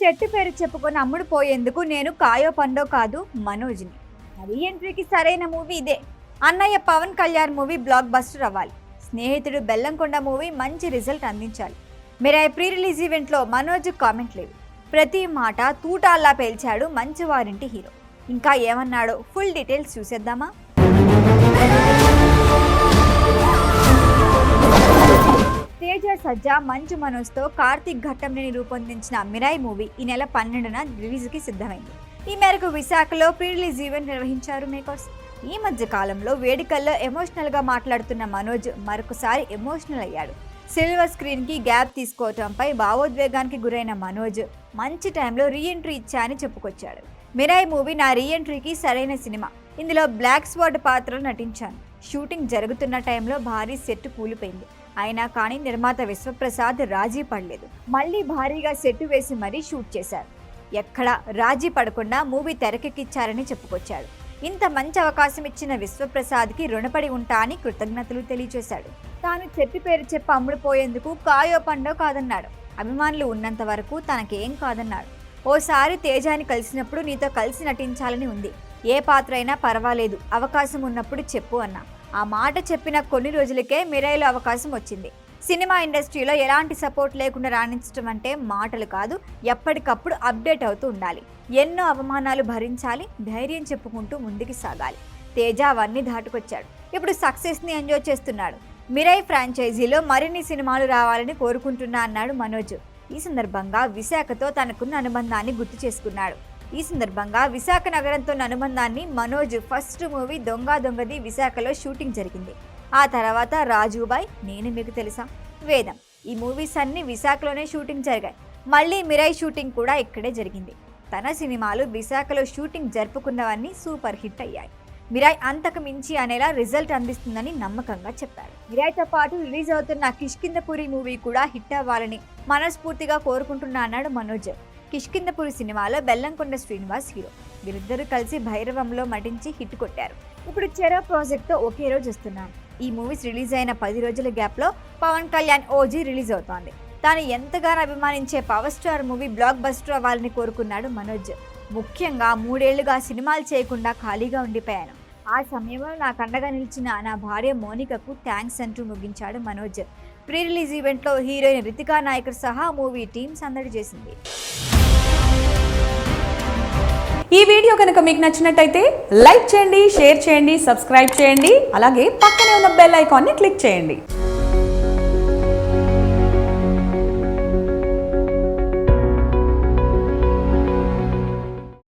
చెట్టు పేరు చెప్పుకొని అమ్ముడు పోయేందుకు నేను కాయో పండో కాదు మనోజ్ని. రీ ఎంట్రీకి సరైన మూవీ ఇదే. అన్నయ్య Pawan Kalyan movie blockbuster అవ్వాలి. స్నేహితుడు బెల్లంకొండ మూవీ మంచి రిజల్ట్ అందించాలి. మిరాయి ప్రీ రిలీజ్ ఈవెంట్లో మనోజ్ కామెంట్ లేవు. ప్రతి మాట తూటాల్లా పేల్చాడు మంచి వారింటి హీరో. ఇంకా ఏమన్నాడో ఫుల్ డీటెయిల్స్ చూసేద్దామా? తేజ సజ్జా మంచు మనోజ్తో కార్తిక్ ఘట్టంని రూపొందించిన మిరాయి మూవీ ఈ నెల 12న రిలీజ్కి సిద్ధమైంది. ఈ మేరకు విశాఖలో ప్రీ రిలీజ్ ఈవెంట్ నిర్వహించారు మేకర్స్. ఈ మధ్య కాలంలో వేడుకల్లో ఎమోషనల్గా మాట్లాడుతున్న మనోజ్ మరొకసారి ఎమోషనల్ అయ్యాడు. సిల్వర్ స్క్రీన్కి గ్యాప్ తీసుకోవటంపై భావోద్వేగానికి గురైన మనోజ్ మంచి టైంలో రీఎంట్రీ ఇచ్చా అని చెప్పుకొచ్చాడు. మిరాయి మూవీ నా రీఎంట్రీకి సరైన సినిమా. ఇందులో బ్లాక్ స్వాడ్ పాత్రలో నటించాను. షూటింగ్ జరుగుతున్న టైంలో భారీ సెట్ కూలిపోయింది. అయినా కానీ నిర్మాత విశ్వప్రసాద్ రాజీ పడలేదు. మళ్ళీ భారీగా సెట్ వేసి మరీ షూట్ చేశారు. ఎక్కడా రాజీ పడకుండా మూవీ తెరకెక్కించారని చెప్పుకొచ్చాడు. ఇంత మంచి అవకాశం ఇచ్చిన విశ్వప్రసాద్కి రుణపడి ఉంటా అని కృతజ్ఞతలు తెలియజేశాడు. తాను చెట్టు పేరు చెప్పి అమ్ముడుపోయేందుకు కాయో పండో కాదన్నాడు. అభిమానులు ఉన్నంత వరకు తనకేం కాదన్నాడు. ఓసారి తేజాని కలిసినప్పుడు నీతో కలిసి నటించాలని ఉంది. ఏ పాత్ర అయినా పర్వాలేదు, అవకాశం ఉన్నప్పుడు చెప్పు అన్నా. ఆ మాట చెప్పిన కొన్ని రోజులకే మిరాయిలో అవకాశం వచ్చింది. సినిమా ఇండస్ట్రీలో ఎలాంటి సపోర్ట్ లేకుండా రాణించడం అంటే మాటలు కాదు, ఎప్పటికప్పుడు అప్డేట్ అవుతూ ఉండాలి. ఎన్నో అవమానాలు భరించాలి, ధైర్యం చెప్పుకుంటూ ముందుకు సాగాలి. తేజ అవన్నీ దాటుకొచ్చాడు. ఇప్పుడు సక్సెస్ని ఎంజాయ్ చేస్తున్నాడు. మిరాయి ఫ్రాంచైజీలో మరిన్ని సినిమాలు రావాలని కోరుకుంటున్నా అన్నాడు మనోజ్. ఈ సందర్భంగా విశాఖతో తనకున్న అనుబంధాన్ని గుర్తు చేసుకున్నాడు. ఈ సందర్భంగా విశాఖ నగరంతో అనుబంధాన్ని మనోజ్ ఫస్ట్ మూవీ దొంగది విశాఖలో షూటింగ్ జరిగింది. ఆ తర్వాత రాజుబాయ్, నేను మీకు తెలుసా, వేదం, ఈ మూవీస్ అన్ని విశాఖలోనే షూటింగ్ జరిగాయి. మళ్ళీ మిరాయి షూటింగ్ కూడా ఇక్కడే జరిగింది. తన సినిమాలు విశాఖలో షూటింగ్ జరుపుకున్నవన్నీ సూపర్ హిట్ అయ్యాయి. మిరాయి అంతకు మించి అనేలా రిజల్ట్ అందిస్తుందని నమ్మకంగా చెప్పారు. మిరాయితో పాటు రిలీజ్ అవుతున్న కిష్కింధపురి మూవీ కూడా హిట్ అవ్వాలని మనస్ఫూర్తిగా కోరుకుంటున్నా అన్నాడు మనోజ్. కిష్కింధపురి సినిమాలో బెల్లంకొండ శ్రీనివాస్ హీరో. వీరిద్దరూ కలిసి భైరవంలో నటించి హిట్ కొట్టారు. ఇప్పుడు చెరో ప్రాజెక్ట్తో ఒకే రోజు వస్తున్నాను. ఈ మూవీస్ రిలీజ్ అయిన 10 రోజుల గ్యాప్లో పవన్ కళ్యాణ్ ఓజీ రిలీజ్ అవుతోంది. తాను ఎంతగానో అభిమానించే power star movie block buster అవ్వాలని కోరుకున్నాడు మనోజ్. ముఖ్యంగా 3 ఏళ్లుగా సినిమాలు చేయకుండా ఖాళీగా ఉండిపోయాను. ఆ సమయంలో నాకు అండగా నిలిచిన నా భార్య మోనికకు థ్యాంక్స్ అంటూ ముగించాడు మనోజ్. ప్రీ రిలీజ్ ఈవెంట్లో హీరోయిన్ రితికా నాయకర్ సహా మూవీ టీం సందడి చేసింది. ఈ వీడియో కనుక మీకు నచ్చినట్టయితే లైక్ చేయండి, షేర్ చేయండి, సబ్స్క్రైబ్ చేయండి. అలాగే పక్కనే ఉన్న బెల్ ఐకాన్ని క్లిక్ చేయండి.